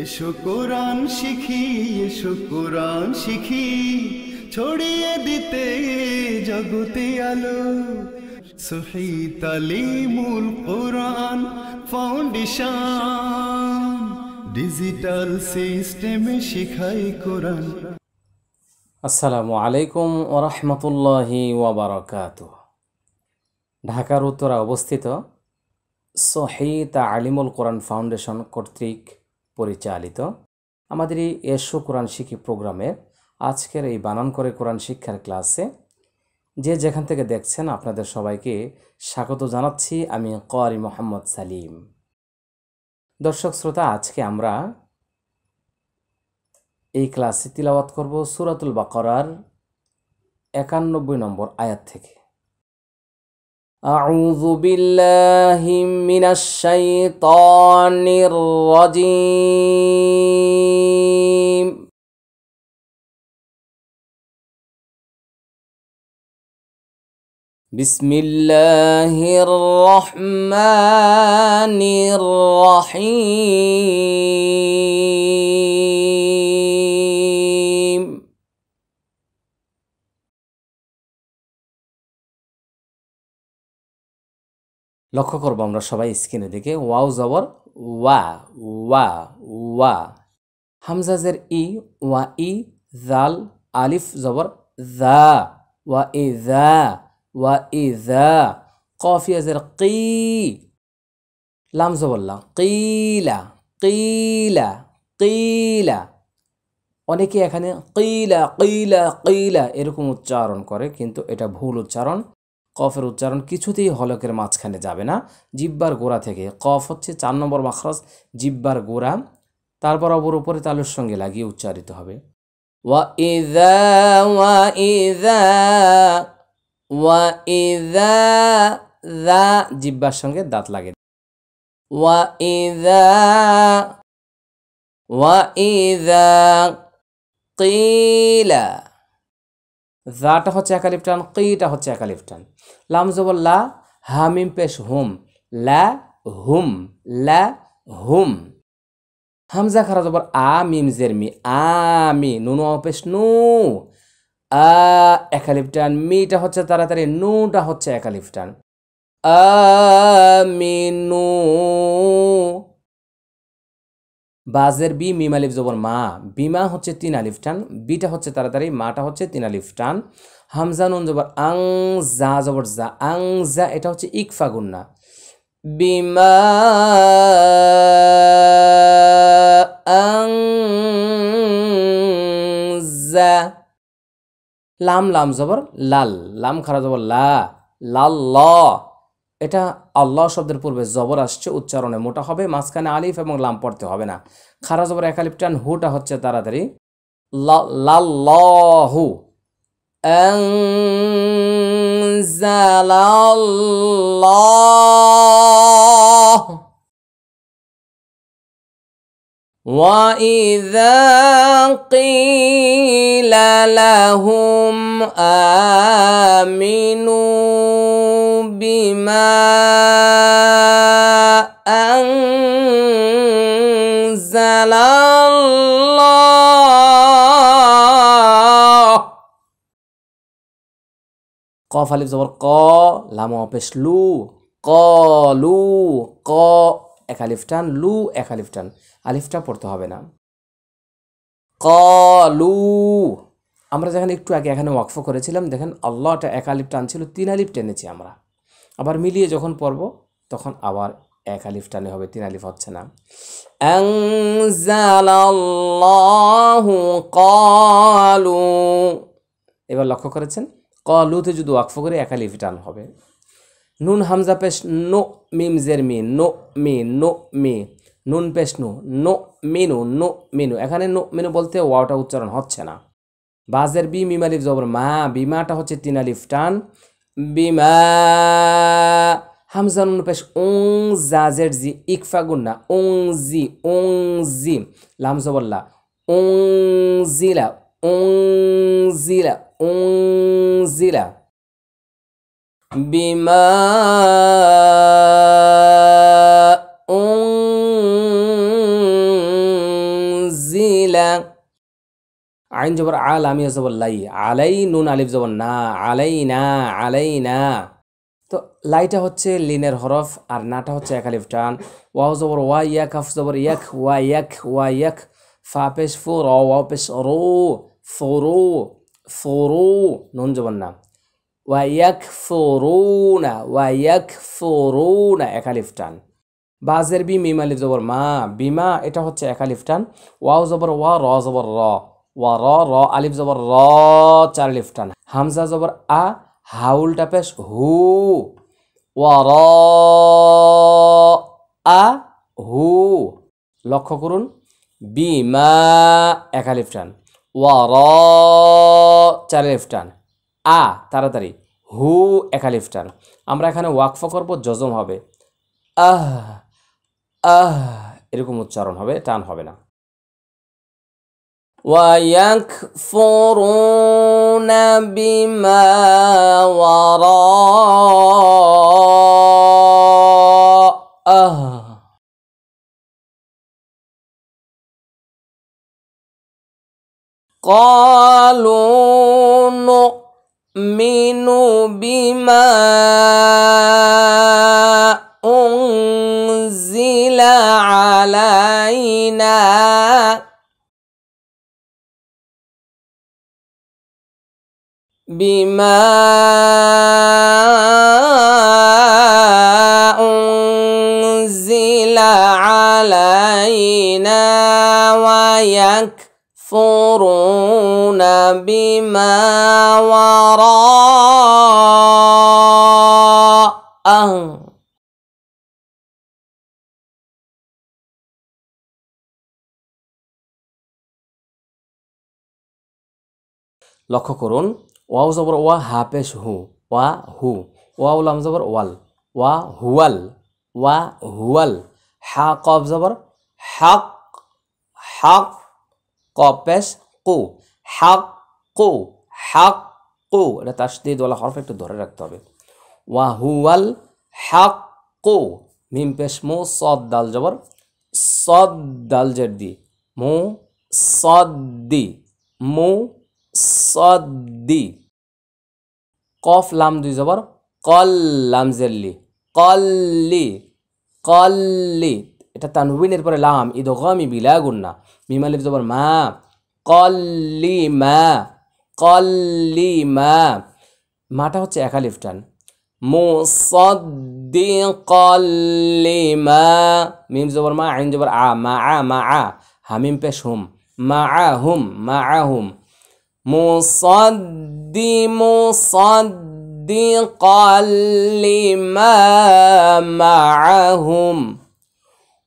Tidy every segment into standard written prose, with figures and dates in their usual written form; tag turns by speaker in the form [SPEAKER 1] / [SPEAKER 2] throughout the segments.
[SPEAKER 1] এসো কোরআন শিখি, এসো কোরআন শিখি, ছড়িয়ে দিতে জগতে আলো। সহি তালিমুল কোরআন ফাউন্ডেশন, ডিজিটাল সিস্টেমে শেখায় কোরআন।
[SPEAKER 2] আসসালামু আলাইকুম ওয়া রাহমাতুল্লাহি ওয়া বারাকাতুহু। ঢাকার উত্তরা অবস্থিত সহি তালিমুল কোরআন ফাউন্ডেশন কর্তৃক পরিচালিত আমাদের এই এসো কোরআন শিখি প্রোগ্রামে আজকের এই বানান করে কোরআন শিক্ষার ক্লাসে যে যেখান থেকে দেখছেন আপনাদের সবাইকে স্বাগত জানাচ্ছি। আমি ক্বারি মোহাম্মদ সালিম। দর্শক শ্রোতা, আজকে আমরা এই ক্লাসে তিলাওয়াত করব সূরাতুল বাকারার 91 নম্বর আয়াত থেকে। আউযু বিল্লাহি মিনাশ শাইতানির রাজিম। বিসমিল্লাহির রহমানির রহিম। লক্ষ্য করবো আমরা সবাই স্ক্রিনের দিকে। ওয়াও জবর ওয়া, ওয়া ওয়া, হামজাজের ই, ওয়া ই, জাল আলিফ জবর যা, ওয়া ই যা, ওয়া ই যা, কফিয়াজের কি, লাম জবর লা, কিলা কিলা কিলা। অনেকে এখানে কিলা কিলা কিলা এরকম উচ্চারণ করে, কিন্তু এটা ভুল উচ্চারণ। কফের উচ্চারণ কিছুতেই হলকের মাঝখানে যাবে না, জিব্বার গোড়া থেকে। কফ হচ্ছে 4 নম্বর মাখরাজ, জিব্বার গোড়া, তারপর উপরে তালুর সঙ্গে লাগিয়ে উচ্চারিত হবে। ওয়া ইযা ওয়া ইযা ওয়া ইযা, যা জিব্বার সঙ্গে দাঁত লাগে। ওয়া ইযা ওয়া ইযা কিলা, যাটা হচ্ছে একালিফ টান, কিটা হচ্ছে একালিফ টান। লাম জবর লা, হামিম পেশ হুম, লা হুম, লা হুম। হামজা খারা জবর আ, মিম জের মি, আমি, নুন পেশ নু, আ একালিফ টান। মিটা হচ্ছে তাড়াতাড়ি, নুটা হচ্ছে একালিফ টান। আমিনু। বাজের বি, মিম আলিফ জবর মা, বিমা হচ্ছে 3 আলিফ টান, বিটা হচ্ছে তাড়াতাড়ি, মাটা হচ্ছে 3 আলিফ টান। হামজা নুন জবর আং, জা জবর জা, আং জা, এটা হচ্ছে ইকফা গুন্না। বিমা আং জা। লাম, লাম জবর লাল, লাম খারা জবর লা, লাল ল। এটা আল্লাহ শব্দের পূর্বে জবর আসছে, উচ্চারণে মোটা হবে, মাঝখানে আলিফ এবং লাম পড়তে হবে না। খারা জবর একালিফ টান, হুটা হচ্ছে তাড়াতাড়ি, লাল্লাহু। আনজালাল্লাহ। وَإِذَا قِيلَ لَهُمْ آمِنُوا بِمَا أَنزَلَ اللَّهُ। قاف আলিফ জবর ক, লাম পেশ লু, কলু, ক এক আলিফ টান, লু এক আলিফ টান, আলিফটা পড়তে হবে না। কলু। আমরা যখন একটু আগে এখানে ওয়াকফ করেছিলাম, দেখেন আল্লাহটা এক আলিফ টান ছিল, 3 আলিফ টেনেছি আমরা। আবার মিলিয়ে যখন পড়ব তখন আবার এক আলিফ টানে হবে, 3 আলিফ হচ্ছে না। আনজালাল্লাহু ক্বালু। এবার লক্ষ্য করেছেন, ক্বালুতে যদি ওয়াকফ করে এক আলিফ টান হবে। নুন হামজা পেশ নো, মিম জের me, know me, know me, নুন পেশ নু, নো মিনু, নো মিনু। এখানে নো মিনু বলতে ওয়াওটা উচ্চারণ হচ্ছে না। বাজের বি, মিম আলিফ জবর মা, বিমাটা হচ্ছে 3 আলিফ টান, বিমা। হামজা নুন পেশ উং, জাজের জি, ইকফা গুন্না, উং জি, উং জি, লাম জবর লা, উং জিলা, উং জিলা, উং জিলা। বিমা জিলা আইন জবর আ লামিয়া জবর লাই আলাই নুন আলিফ জবর না আলাইনা তো লাইটা হচ্ছে লিনের হরফ আর নাটা হচ্ছে এক আলিফ টান ওয়াও জবর ওয়া ইয়াক কাফ জবর ইয়াক ওয়া ইয়াক ফা পেশ ফু র ওয়া পেশ রো ফুরু নুন জবর না ওয়া ইয়াকফুরুনা এক আলিফ টান বাজের বি মিম আলিফ জবর মা বিমা এটা হচ্ছে এক আলিফ টান ওয়াও জবর ওয়া র জবর র ওয়া র আলিফ জবর র চার আলিফ টান হামজা জবর আ হাউলটা পেশ হু ওয়া র আ হু লক্ষ্য করুন বিমা এক আলিফ টান ওয়া র চার আলিফ টান আ তাড়াতাড়ি হু এক আলিফ টান আমরা এখানে ওয়াকফ করব জজম হবে এরকম উচ্চারণ হবে টান হবে না ওয়ায়াকফুরুনা বিমা ওয়ারাআহ قالوا نؤمن بما أنزل علينا ويكفرون بما وراءه লক্ষ্য করুন ওয়াও জবর ওয়া হা পেশ হু ওয়া হু ওয়াও লাম জবর ওয়াল ওয়া হুয়াল হা কফ জবর হক কফ পেশ কু হক এটা তাসদীদ ওয়ালা হরফ একটু ধরে রাখতে হবে ওয়া হুয়াল হক মিম পেশ মু সদ দাল জবর সদ দাল জের দি মু সদ্দি কফ লাম দুই জবর কল লাম জেরলি কল্লি এটা তানউইনের পরে লাম ইদগামি বিলা গুন্না মিম আলিফ জবর মা কল্লিমা মাটা হচ্ছে এক আলিফ টান মুসাদ্দিকাল লিমা মিম জবর মা আইন জবর আ মা হামিম পেশ হুম মাআহুম মুসাদ্দিকাল লিমা মাআহুম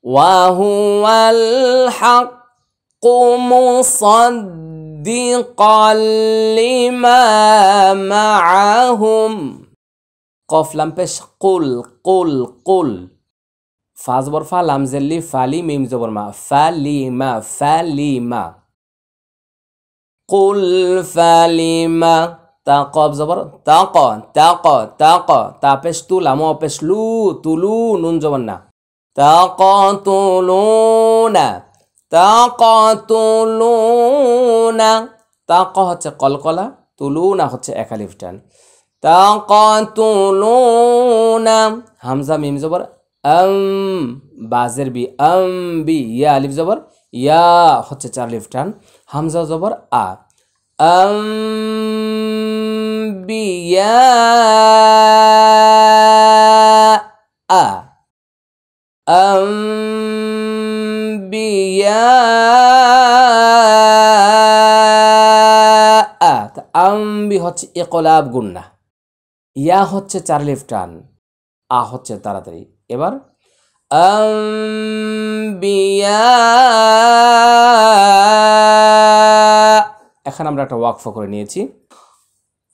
[SPEAKER 2] ওয়া হুয়াল হাক্কু মুসাদ্দিকাল লিমা মাআহুম কফ লাম পেশ কুল ফা জবর ফা লাম জেল্লি ফালি মিম জবর মা ফালিমা কুল ফালিমা তা কফ জবর তাক তা পেশ তু লাম পেশ লু তুলু নুন জবর না তাকাতুলুনা তাক হচ্ছে কলকলা তুলুনা হচ্ছে এক আলিফ টান তাকাতুলুনা হামজা মিম জবর বাজের বি ইয়া আলিফ জবর ইয়া হচ্ছে চার আলিফ টান হামজা জবর আ আম্বি হচ্ছে ইকলাব গুন্না ইয়া হচ্ছে চার আলিফ টান আ হচ্ছে তাড়াতাড়ি এবার এখন আমরা একটা ওয়াকফ করে নিয়েছি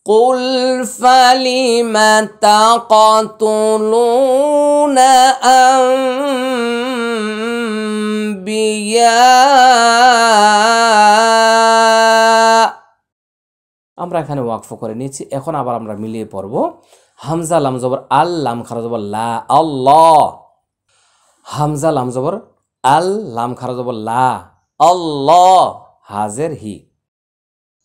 [SPEAKER 2] কুল ফালিমা তাকাতুলুনা আম্বিয়া আমরা এখানে ওয়াকফ করে নিয়েছি এখন আবার আমরা মিলিয়ে পড়ব হামজা লাম জবর আল লাম খারা জবর লা আল্লাহ হামজা লাম জবর আল লাম খারা জবর লা আল্লাহ হাজের হি,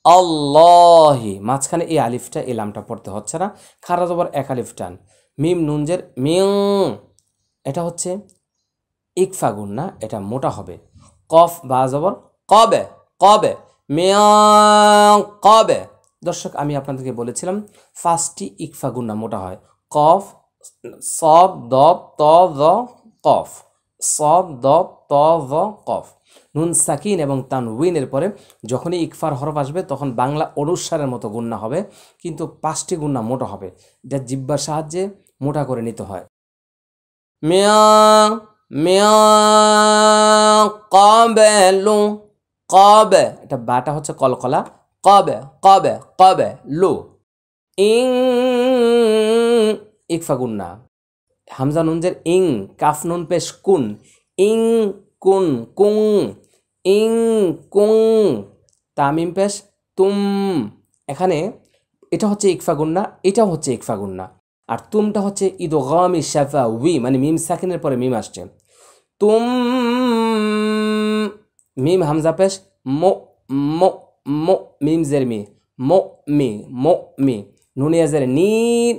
[SPEAKER 2] আল্লাহি, মাঝখানে এই আলিফটা এই লামটা পড়তে হচ্ছে না, খারা জবর এক আলিফ টান, মিম নুনজের মিং, এটা হচ্ছে ইকফা গুন্না, এটা মোটা হবে। কফ বা জবর কবে, কবে, মিয়াং কবে। দর্শক আমি আপনাদেরকে বলেছিলাম ফার্স্টটি ইকফা গুন্না মোটা হয়। কফ সদ দব ত দ কফ, সদ দব ত দ কফ। নুন সাকিন এবং তানউইনের পরে যখনই ইকফার হরফ আসবে তখন বাংলা অনুসারের মতো গুন্না হবে, কিন্তু 5টি গুন্না মোটা হবে, যা জিহ্বার সাহায্যে মোটা করে নিতে হয়। মিয়াং মিয়াং কাবেলু, কবে, এটা বাটা হচ্ছে কলকলা, কবে কবে কবে, লু ইং ইকফা গুন্না, হামজা নুনজের ইং, কাফ নুন পেশ কুন, ইং কুন কুং, ইং কুং, তামিম পেশ তুম। এখানে এটা হচ্ছে ইকফা গুন্না, এটাও হচ্ছে ইকফা গুন্না, আর তুমটা হচ্ছে ইদগামি শাফা উই, মানে মিম সাকিনের পরে মিম আসছে। তুম মিম হামজা পেশ মো মো মো, মিম জের মি, মো মি মো মি, নুনিয়া জের নি,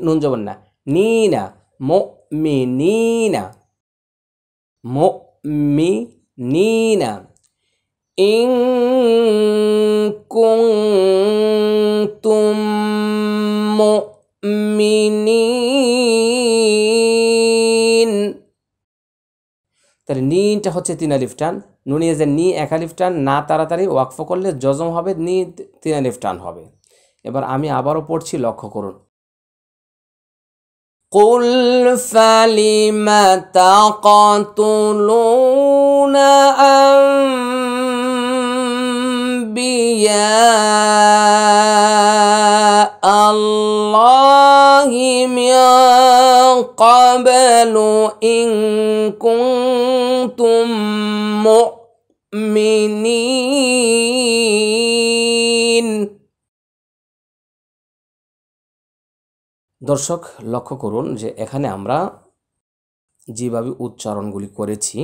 [SPEAKER 2] নুন জবর না, নি না, মো মি নি না, মো মি নি না। ইং কুনতুম মুমিনিন, তাহলে নিটা হচ্ছে 3 আলিফ টান, নুনিয়া যে নি 1 আলিফ টান, না তাড়াতাড়ি ওয়াকফ করলে জজম হবে, নি 3 আলিফ টান হবে। এবার আমি আবারও পড়ছি, লক্ষ্য করুন। কুল ফালিমা তাকাতুলুনা আম্বিয়া আল্লাহি মিন ক্বাবলু ইন কুনতুম মুমিনিন। দর্শক লক্ষ্য করুন যে এখানে আমরা যেভাবে উচ্চারণগুলি করেছি,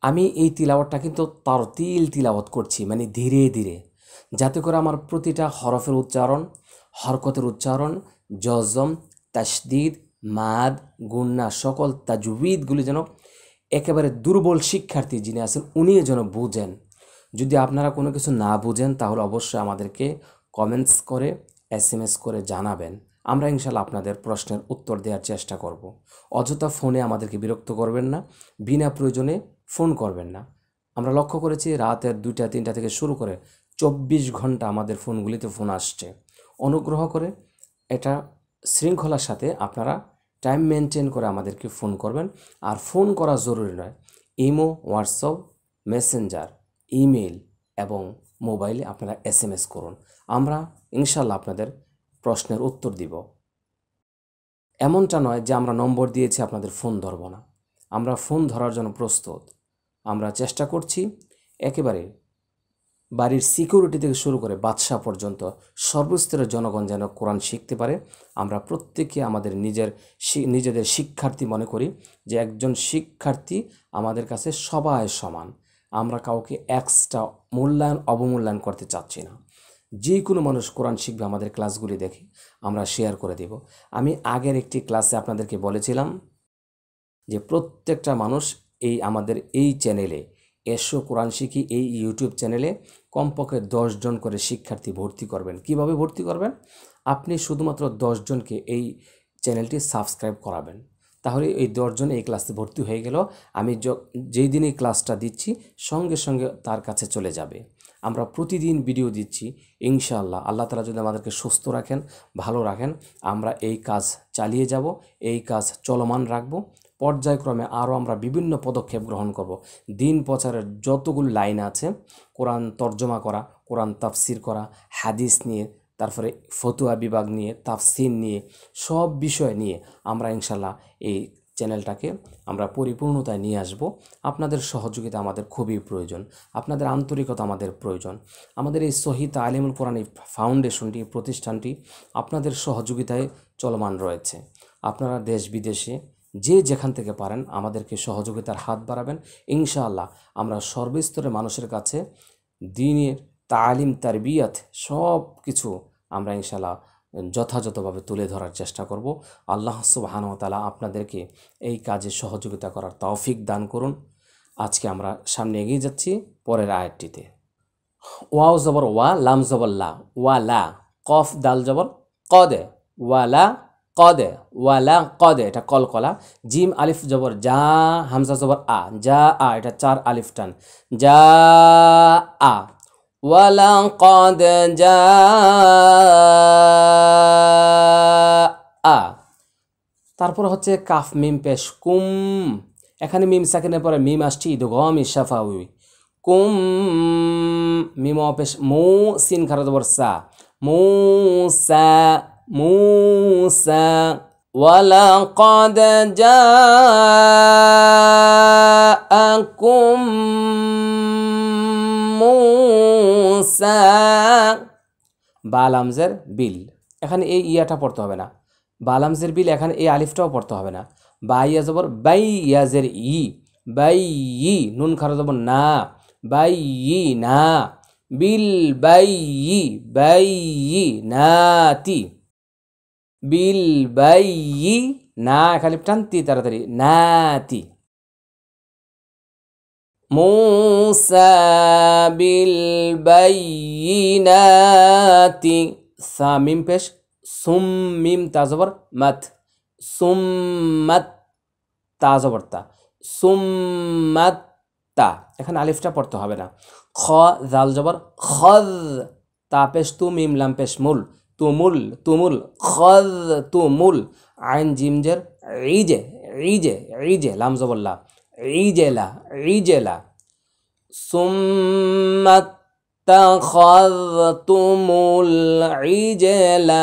[SPEAKER 2] আমি এই তিলাওয়াতটা কিন্তু তারতিল তিলাওয়াত করছি, মানে ধীরে ধীরে, যাতে করে আমার প্রতিটা হরফের উচ্চারণ, হরকতের উচ্চারণ, জজম, তাসদিদ, মাদ, গুন্না, সকল তাজউইদগুলি যেন একেবারে দুর্বল শিক্ষার্থী যিনি আছেন উনিও যেন বুঝেন। যদি আপনারা কোনো কিছু না বুঝেন তাহলে অবশ্যই আমাদেরকে কমেন্টস করে SMS করে জানাবেন, আমরা ইনশাল্লাহ আপনাদের প্রশ্নের উত্তর দেওয়ার চেষ্টা করব। অযথা ফোনে আমাদেরকে বিরক্ত করবেন না, বিনা প্রয়োজনে ফোন করবেন না। আমরা লক্ষ্য করেছি রাতের 2টা 3টা থেকে শুরু করে 24 ঘন্টা আমাদের ফোনগুলিতে ফোন আসছে। অনুগ্রহ করে এটা শৃঙ্খলার সাথে আপনারা টাইম মেনটেন করে আমাদেরকে ফোন করবেন। আর ফোন করা জরুরি নয়, ইমো, হোয়াটসঅ্যাপ, মেসেঞ্জার, ইমেল এবং মোবাইলে আপনারা SMS করুন, আমরা ইনশাল্লাহ আপনাদের প্রশ্নের উত্তর দিব। এমনটা নয় যে আমরা নম্বর দিয়েছি আপনাদের ফোন ধরব না, আমরা ফোন ধরার জন্য প্রস্তুত। আমরা চেষ্টা করছি একেবারে বাড়ির সিকিউরিটি থেকে শুরু করে বাদশা পর্যন্ত সর্বস্তরের জনগণ যেন কোরআন শিখতে পারে। আমরা প্রত্যেকে আমাদের নিজেদের শিক্ষার্থী মনে করি, যে একজন শিক্ষার্থী আমাদের কাছে সবাই সমান, আমরা কাউকে এক্সট্রা মূল্যায়ন অবমূল্যায়ন করতে চাচ্ছি না। যে কোনো মানুষ কোরআন শিখবে আমাদের ক্লাসগুলি দেখে আমরা শেয়ার করে দেব। আমি আগের একটি ক্লাসে আপনাদেরকে বলেছিলাম যে প্রত্যেকটা মানুষ আমাদের এই চ্যানেলে এসো কোরআন শিখি এই ইউটিউব চ্যানেলে কমপক্ষে 10 জন করে শিক্ষার্থী ভর্তি করবেন। কিভাবে ভর্তি করবেন? আপনি শুধুমাত্র 10 জনকে এই চ্যানেলটি সাবস্ক্রাইব করাবেন, তাহলে এই 10 জন এই ক্লাসে ভর্তি হয়ে গেল। আমি যেই দিন এই ক্লাসটা দিচ্ছি সঙ্গে সঙ্গে তার কাছে চলে যাবে। আমরা প্রতিদিন ভিডিও দিচ্ছি ইনশাআল্লাহ। আল্লাহ তাআলা যদি আমাদেরকে সুস্থ রাখেন, ভালো রাখেন, আমরা এই কাজ চালিয়ে যাব, এই কাজ চলমান রাখব। পর্যায়ক্রমে আরও আমরা বিভিন্ন পদক্ষেপ গ্রহণ করব। দিন প্রচারের যতগুলো লাইন আছে, কোরআন তর্জমা করা, কোরআন তাফসির করা, হাদিস নিয়ে, তারপরে ফতুয়া বিভাগ নিয়ে, তাফসির নিয়ে, সব বিষয় নিয়ে আমরা ইনশাল্লাহ এই চ্যানেলটাকে আমরা পরিপূর্ণতায় নিয়ে আসব। আপনাদের সহযোগিতা আমাদের খুবই প্রয়োজন, আপনাদের আন্তরিকতা আমাদের প্রয়োজন। আমাদের এই সহিহ তালিমুল কোরআন ফাউন্ডেশনটি, প্রতিষ্ঠানটি আপনাদের সহযোগিতায় চলমান রয়েছে। আপনারা দেশ বিদেশে যে যেখান থেকে পারেন আমাদেরকে সহযোগিতার হাত বাড়াবেন। ইনশাআল্লাহ আমরা সর্বস্তরের মানুষের কাছে দ্বীনের তালিম তারবিয়াত সব কিছু আমরা ইনশাআল্লাহ যথাযথভাবে তুলে ধরার চেষ্টা করব। আল্লাহ সুবহানাহু ওয়া তাআলা আপনাদেরকে এই কাজে সহযোগিতা করার তৌফিক দান করুন। আজকে আমরা সামনে এগিয়ে যাচ্ছি পরের আয়াতটিতে। ওয়াও জবর ওয়া, লাম জবর লা, ওয়ালা, কফ দাল জবর কদে, ওয়ালা কদে, ওয়ালা কদে, এটা কলকলা। জিম আলিফ জবর যা, হামজা জবর আ, যা আ, এটা 4 আলিফ টান, যা আ, ওয়ালা কদ যা আ। তারপর হচ্ছে কাফ মিম পেশ কুম, এখানে মিম সাকিনের পরে মিম আসছে ইদগাম শাফাউই, কুম, মিম পেশ মু, সিন খারা জবর সা, মুসা, মুসা, ওয়ালাকাদ জাআকুম মুসা, বালামজের বিল, এখানে এই ইয়াটা পড়তে হবে না। বালামজের বিল, এখানে এই আলিফটাও পড়তে হবে না। বা ইয়া জবর বাই, ইয়াজের ই, বাই ই, নুন খারা জবর না, বাই ই না, বিল বাই ই, বাই ই নাতি, বিল বাই ই না, খালি টানতি তাড়াতাড়ি, নাতি। মুসা বিল বাইয়িনাতি, সা মিম পেশ সুম, মিম তা জবর মাত, সুম্মাত, তা জবর তা, সুম্মাত্তা, এখানে আলিফটা পড়তে হবে না। খ জাল জবর খজ, তা পেশ তু, মিম লাম পেশ মুল, তুমুল, তুমুল, খজ তুমুল, আইন জিমজের ইজে, ইজে, ইজে, লাম জবর লা, ইজেলা, ইজেলা, সুম্মাত্তাখাযতুমুল ইজলা,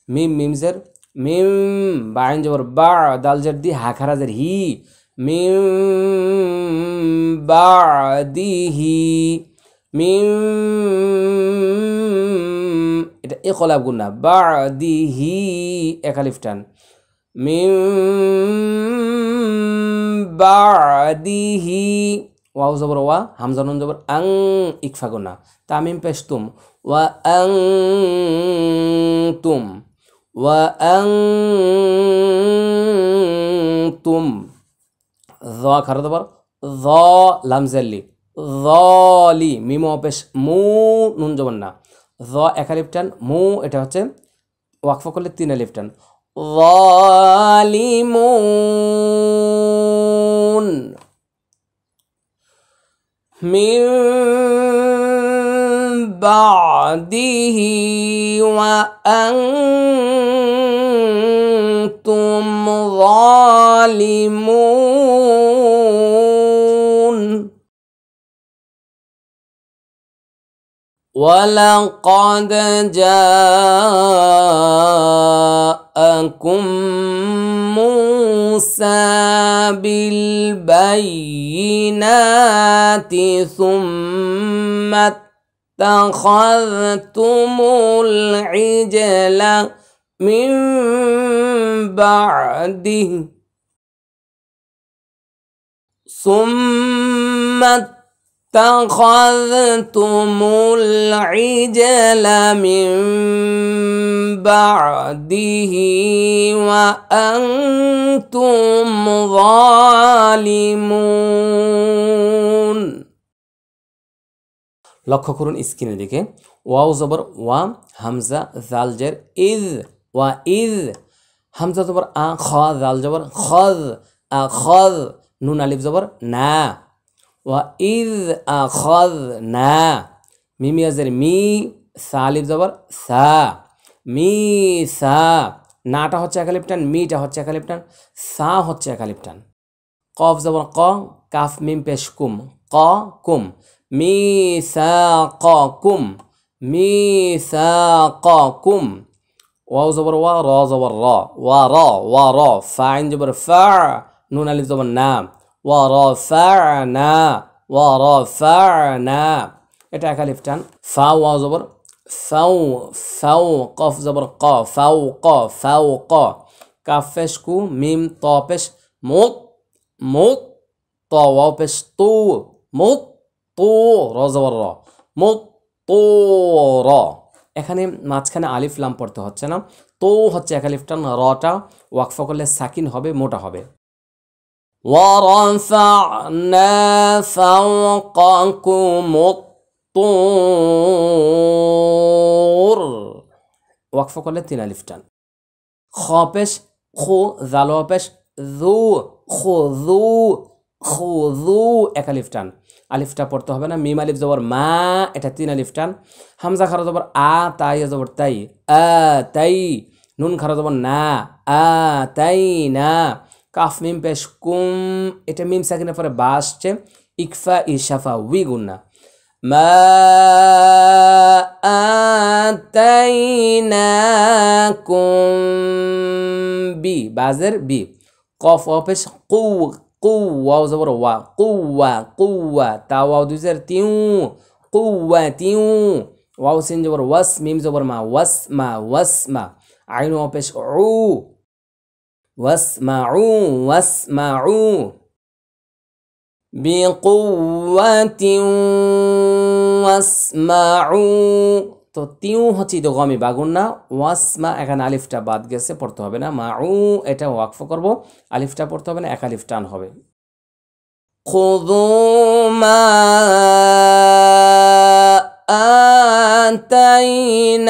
[SPEAKER 2] মিম মিমজের মিম, বা আইন জবর বা, দাল জের দি, হা খারাজের হি, মিম বাদিহি, মিম, এটা ইকলাব গুন্না, বাদিহি এক আলিফ টান, মিম বাদিহি, ওয়াও জবর ওয়া, হামজা নুন জবর আং, ইকফা গুন্না, তামিম পেশ তুম, ওয়া আং তুম, ওয়া আং তুম, য খারা জবর য, লাম জাল্লি, যলি, মিম পেশ মু, নুন জবর না, য এক আলিফ টান, মু এটা হচ্ছে ওয়াকফা করলে 3 আলিফ টান, যালিমুন, মিন বাদিহি ওয়া আনতুম যালিমুন, ওয়ালাকাদ জাআকুম মুসা বিল বাইয়িনাতি সুম্মাত্তাখাযতুমুল ইজলা মিন বাদিহি, সুম্মাত্তাখাযতুমুল ইজলা মিন বাদিহি ওয়া আনতুম যালিমুন। লক্ষ্য করুন স্ক্রিনের দিকে, ওয়াও জবর ওয়া, হামজা জাল জের ইজ, ওয়া ইজ, হামজা জবর আ, খ জাল জবর খজ, আ খজ, নুন আলিফ জবর না, ওয়া ইজ আখজ না, মিম ইয়াজের মি, সা আলিফ জবর সা, মি সা, নাটা হচ্ছে এক আলিফ টান, মিটা হচ্ছে এক আলিফ টান, সা হচ্ছে এক আলিফ টান। কফ জবর ক, কাফ মিম পেশ কুম, ক কুম, মি সা ক কুম, মি সা ক কুম, ওয়াও জবর ওয়া, র জবর র, ওয়া র, ওয়া র, ফা আইন জবর ফা, নুন আলিফ জবর না, ওয়া র ফা না, ওয়া র ফা না, এটা এক আলিফ টান। ফা ওয়াও জবর ফাউ, ফাউ, কফ জবর ক, ফাউ ক, ফাউ ক, কাফ পেশ কু, মিম ত পেশ মুত মুত ত ওয়াও পেশ তু মুত তু র জবর র মুত তো র এখানে মাঝখানে আলিফ লাম পড়তে হচ্ছে না তো হচ্ছে এক আলিফ টান রটা ওয়াকফা করলে সাকিন হবে মোটা হবে ওয়ারাফা'না ফাওকাকুমুত তুর ওয়াকফা করলে তিন আলিফ টান খ পেশ খু জাল পেশ জু খুযু খুযু এক আলিফ টান আলিফটা পড়তে হবে না মিম আলিফ জবর মা এটা তিন আলিফ টান হামজা খারা জবর আ তাই জবর তাই আ তাই নুন খারা জবর না আ তাই না কাফ মিম পেশ কুম এটা মিম সাকিনের পরে বা আসছে ইকফা ইশাফা উই গুন্না মা আতাইনাকুম বি বাজের বি কফ অপেশ কু কু ওয়াও জবর ওয়া কুওয়া কুওয়া তা ওয়াও দুইজার তিউ কুওয়া তিউ ওয়াও সিন জবর ওয়াস মিম জবর মা ওয়াসমা ওয়াসমা আইন অপেশ উ ওয়াসমাউ ওয়াসমাউ বিকুওয়াতিন ওয়াসমাউ তো তিউ হচ্ছে তো গমি বাগুন না ওয়াসমা এখানে আলিফটা বাদ গেছে পড়তে হবে না মাউ এটা ওয়াকফ করব আলিফটা পড়তে হবে না এক আলিফ টান হবে খুযু মা আতাইনাকুম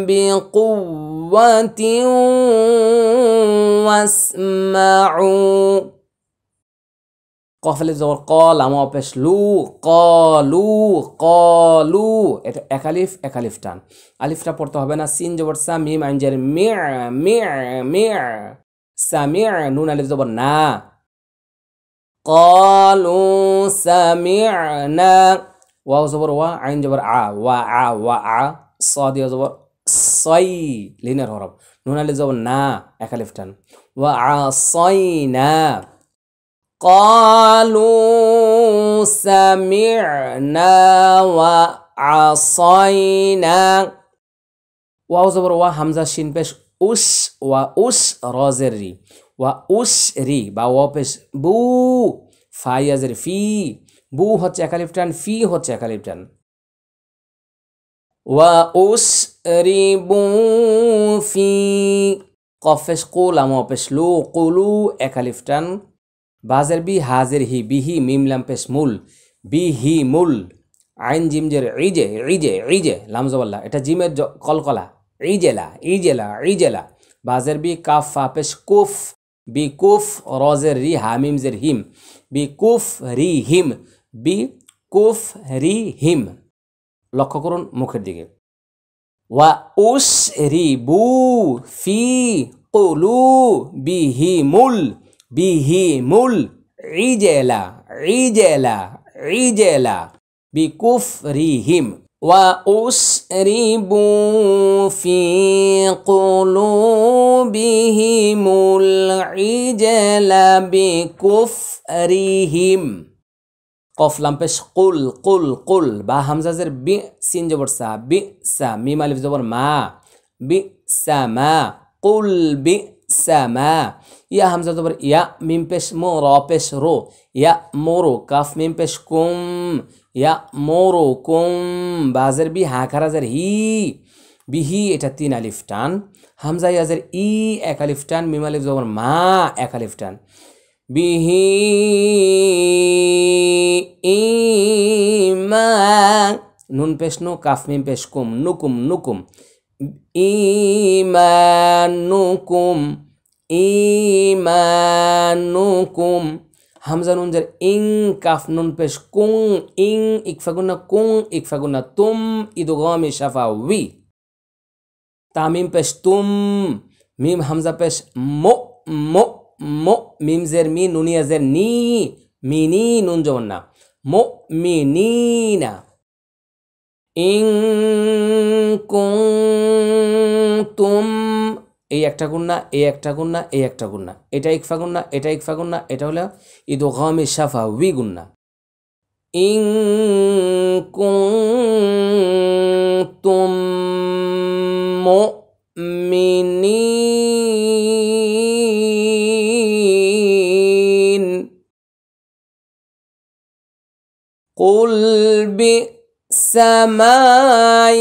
[SPEAKER 2] বিকুওয়াতিন ওয়াসমাউ কফ আলিফ জবর ক লাম পেশ লু কলু কলু এটা এক আলিফ টান আলিফটা পড়তে হবে না সিন জবর সা মিম আইন জের মি মি মি সামি নুন আলিফ জবর না ক্বালু সামি'না ওয়াও জবর ওয়া আইন জবর আ ওয়া আ সাদ জবর সাই লিনের হরফ নুন আলিফ জবর না এক আলিফ টান ওয়া আসাইনা قالوا سمعنا وعصينا واو زبر وا همزه شين পেশ উস ওয়া উস রজের রি ওয়া উস রি বা ওয়া পেশ বু ফায়াজের ফি বু হচ্ছে এক আলিফ টান ফি হচ্ছে এক আলিফ টান ওয়া উস রিবু ফি কফ পেশ কুল আম পেশ লু কুলু এক আলিফ টান বাজের বি হাজের হি বিহি মিম লাম পেশ মুল বিহি মুল আইন জিম জের ইজে ইজে ইজে লাম জবল্লা এটা জিমের কলকলা ইজেলা ইজেলা ইজেলা বাজের বি কাফ ফা পেশ কুফ বি কুফ রজের রি হামিম জের হিম বি কুফ রি হিম বি কুফ রি হিম লক্ষ্য করুন মুখের দিকে ওয়া উস রি বু ফি কুলু বিহি মুল বিহিমুল ইজেলা ইজেলা ইজেলা বিকুফরিহিম ওয়া উসরিবু ফি কুলুবিহিমুল ইজেলা বিকুফরিহিম কফ লাম পেশ কুল কুল কুল বা হামজাজের বি সিন জবর সা বি সা মিম আলিফ জবর মা বি সা মা কুল বি সামা ইয়া হামজা জবর ইয়া মিম পেশ মো র পেশ রো ইয়া মোরো কাফ মিম পেশ কুম ইয়া মোরো কুম বাজের বি হা খারাজের হি বিহি এটা তিন আলিফ টান হামজা ইয়াজের ই এক আলিফ টান মিম আলিফ জবর মা এক আলিফ টান বিহি ইমা নুন পেশ নু কাফ মিম পেশ কুম নুকুম নুকুম ইমানুকুম ইমানুকুম হামজা নুন জের ইং কাফ নুন পেশ কুং ইং ইকফাগুন্না কুং ইকফাগুন্না তুম ইদগামে শাফা উই তামিম পেশ তুম মিম হামজা পেশ মো মো মো মিম জের মি নুনিয়া জের নি মিনি নুন জবন্না মো মিনিনা ইং কুনতুম এই একটা গুন্না এই একটা গুন্না এই একটা গুন্না এটা ইকফা গুন্না এটা ইকফা গুন্না এটা হলো ইদগামে শাফা উই গুন্না ইং কুনতুম মুমিনিন কুল বি'সা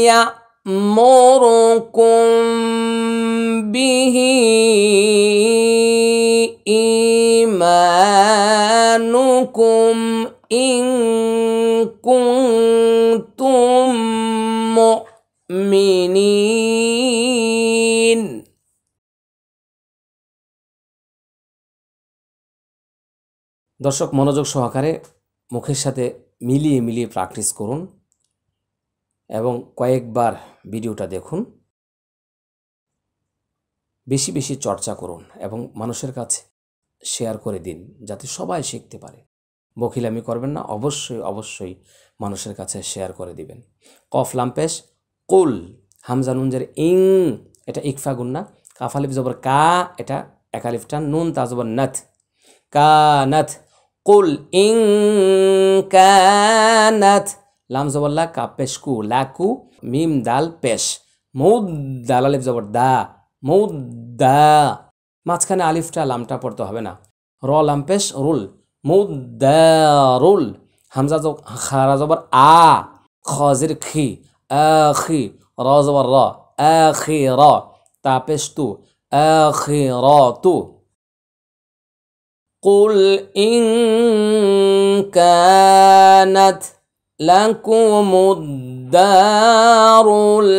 [SPEAKER 2] ইয়া'মুরুকুম বিহি ঈমানুকুম ইন কুনতুম মুমিনিন। দর্শক মনোযোগ সহকারে মুখের সাথে মিলিয়ে মিলিয়ে প্র্যাকটিস করুন এবং কয়েকবার ভিডিওটা দেখুন, বেশি বেশি চর্চা করুন এবং মানুষের কাছে শেয়ার করে দিন যাতে সবাই শিখতে পারে। বখিলামি করবেন না, অবশ্যই অবশ্যই মানুষের কাছে শেয়ার করে দিবেন। কফ লাম পেশ কুল, হামজা নুন জের ইং, এটা ইকফা গুন্না। কাফ আলিফ জবর কা, এটা এক আলিফ টান। নুন তা জবর নাথ, কানাত। কুল ইং কানাত, লাম জবর লা, কাপ পেশ কু, লাকু। মিম দাল পেশ, মৌদ দাল আলিফ জবর দা, মৌদা। মাঝখানে আলিফটা লামটা পড়তে হবে না। র লাম পেশ রুল, মুদারুল। হামজা খারা জবর আ, খাজির খি, আখি। র জবর র, আখির। তা পেশ তু, আখিরাতু। কুল ইন কানাত লাকুমুদ দারুল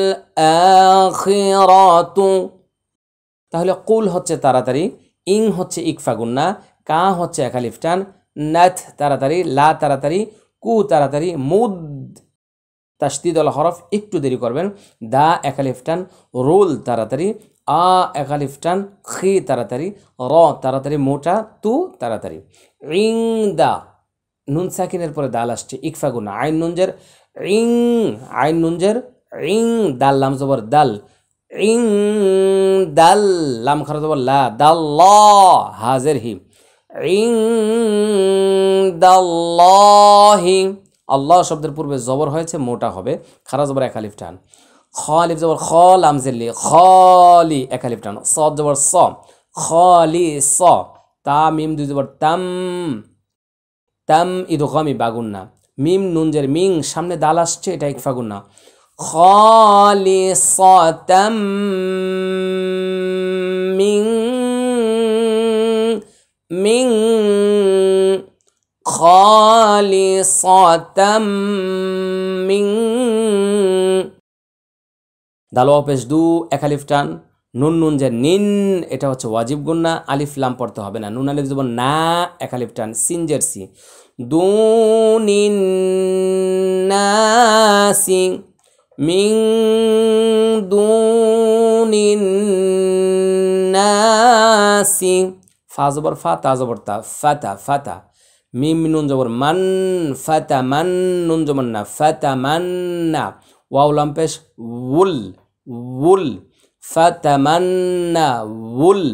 [SPEAKER 2] আখিরাতু। তাহলে কুল হচ্ছে তাড়াতাড়ি, ইং হচ্ছে ইকফা গুন্না, কা হচ্ছে এক আলিফ টান, নাথ তাড়াতাড়ি, লা তাড়াতাড়ি, কু তাড়াতাড়ি, মুদ তাসদিদ আল হরফ একটু দেরি করবেন, দা এক আলিফ টান, রুল তাড়াতাড়ি, আ এক আলিফ টান, খি তাড়াতাড়ি, র তাড়াতাড়ি মোটা, তু তাড়াতাড়ি। ইং দা, নুন সাকিনের পরে দাল আসছে, ইকফা গুন্না। আইন নুনজের ইং, আইন নুনজের ইং, দাল লাম জবর দাল, ইং দাল, লাম খারা জবর লা, দাল ল, হাজের হি, ইং দাল্লাহি। আল্লাহ শব্দের পূর্বে জবর হয়েছে, মোটা হবে, খারা জবর এক আলিফ টান। খ আলিফ জবর খ, লাম জেরলি, খলি এক আলিফ টান। স জবর স, খলি স। তা মিম দুই জবর তাম, তাম ইদগামি বাগুন্না। মিম নুন জের মিং, সামনে দাল আসছে, এটা ইকফা গুন্না। খালিসাতাম মিন, মিন খালিসাতাম মিন। দাল ওয়াও পেশ দু এক আলিফ টান। নুন নুন যে নিন, এটা হচ্ছে ওয়াজিব গুন্না, আলিফ লাম পড়তে হবে না। নুন আলিফ জবর না এক আলিফ টান, সিন জের সি, দুনিন নাসি, মিন দুনিন নাসি। ফা জবর ফা, তা জবর তা, ফাতা ফাতা। মিম নুন জবর মান, ফাতা মান, নুন জবর না, ফাতা মান্না। ওয়াও লাম পেশ উল, উল। ফাতামান্না উল,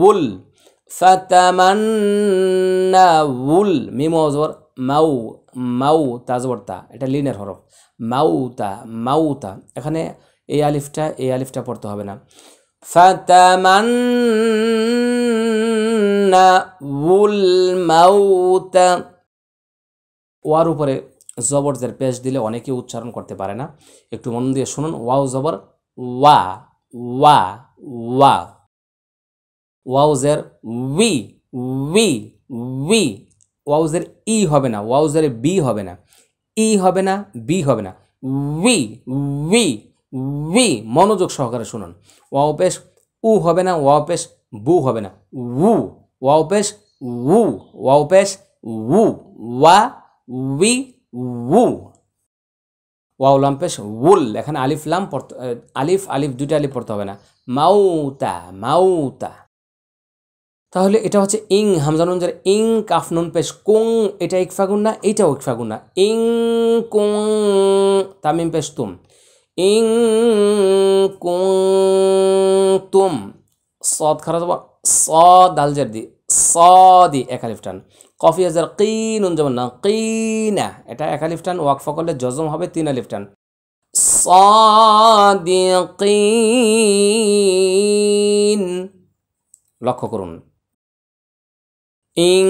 [SPEAKER 2] উল। ফাতামান্না উল। মিম ওয়াও জবর মাউ, মাউ, তা জবর তা, এটা লিনের হরফ। মাউতা, মাউতা। এখানে এই আলিফটা পড়তে হবে না। ফাতামান্না উল মাউতা। ওয়ার উপরে জবর জের পেশ দিলে অনেকে উচ্চারণ করতে পারে না, একটু মন দিয়ে শুনুন। ওয়াও জবর ওয়া, ওয়া, ওয়া। ওয়াও জের উই, উই, উই। ওয়াও জের ই হবে না, ওয়াও জের বি হবে না, ই হবে না, বি হবে না, উই, উই, উই। মনোযোগ সহকারে শুনুন। ওয়াও পেশ উ হবে না, ওয়াও পেশ বু হবে না, উ। ওয়াও পেশ উ, ওয়াও পেশ উ, ওয়া, উই, উ। ওয়াও লাম পেশ উল, এখানে আলিফ লাম পড়তে, আলিফ আলিফ দুইটা আলিফ পড়তে হবে না। মাউতা, মাউতা। তাহলে এটা হচ্ছে ইং, হামজা নুন জের ইং, কাফ নুন পেশ কুং, এটা ইকফা গুন্না, এইটাও ইকফা গুন্না। ইং কুং, তামিম পেশ তুম, ইং কুং তুম। সদ খারা যাব, স দাল জের দি, সদি এক আলিফ টান। কফিয়া জের কি, নুন যাব না, কিনা, এটা এক আলিফ টান। ওয়াকফা করলে জজম হবে, তিন আলিফ টান। সাদিকিন। লক্ষ্য করুন। ইন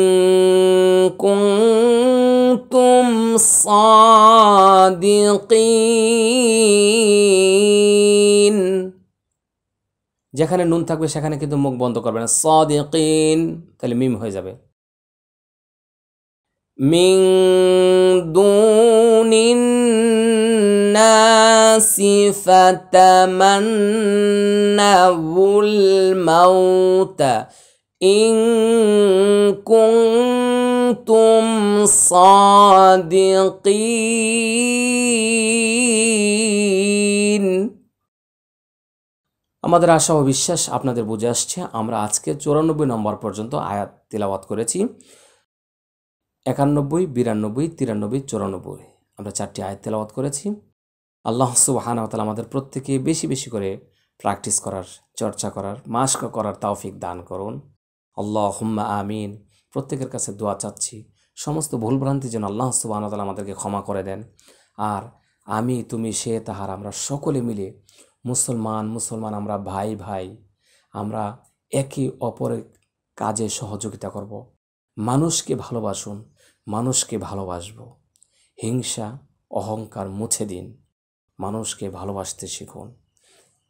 [SPEAKER 2] কুনতুম সাদিকিন। যেখানে নুন থাকবে সেখানে কিন্তু মুখ বন্ধ করবে না, সাদিকিন, তাহলে মিম হয়ে যাবে। মিন দুনিন নাসি ফাতামান্নাউল মাউতা ইন কুনতুম সাদিকিন। আমাদের আশা ও বিশ্বাস আপনাদের বুঝে আসছে। আমরা আজকে 94 নম্বর পর্যন্ত আয়াত তিলাওয়াত করেছি। 91, 92, 93, 94 আমরা 4টি আয়াত তিলাওয়াত করেছি। আল্লাহ সুবহানাহু ওয়া তাআলা আমাদের প্রত্যেকে বেশি বেশি করে প্র্যাকটিস করার, চর্চা করার, মাশক করার তৌফিক দান করুন। আল্লাহুম্মা আমিন। প্রত্যেকের কাছে দোয়া চাচ্ছি সমস্ত ভুলভ্রান্তি যেন আল্লাহ সুবহানাহু ওয়া তাআলা আমাদেরকে ক্ষমা করে দেন। আর আমি, তুমি, সে, তাহার আমরা সকলে মিলে মুসলমান আমরা ভাই ভাই, আমরা একে অপরের কাজে সহযোগিতা করব। মানুষকে ভালোবাসুন, মানুষকে ভালোবাসব। হিংসা অহংকার মুছে দিন, মানুষকে ভালোবাসতে শিখুন।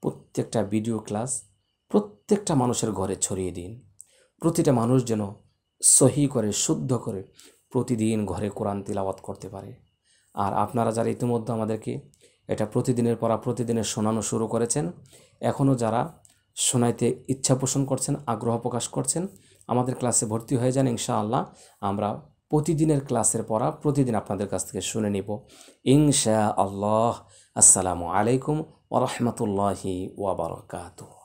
[SPEAKER 2] প্রত্যেকটা ভিডিও ক্লাস প্রত্যেকটা মানুষের ঘরে ছড়িয়ে দিন। প্রতিটা মানুষ যেন সহি করে, শুদ্ধ করে প্রতিদিন ঘরে কোরআন তিলাওয়াত করতে পারে। আর আপনারা যারা ইতিমধ্যে আমাদেরকে এটা প্রতিদিনের পড়া প্রতিদিনের শোনানো শুরু করেছেন, এখনও যারা শোনাইতে ইচ্ছা পোষণ করছেন, আগ্রহ প্রকাশ করছেন, আমাদের ক্লাসে ভর্তি হয়ে যান। ইনশাআল্লাহ আমরা প্রতিদিনের ক্লাসের পড়া প্রতিদিন আপনাদের কাছ থেকে শুনে নিব ইনশাআল্লাহ। আসসালামু আলাইকুম ওয়া রাহমাতুল্লাহি ওয়া বারাকাতুহু।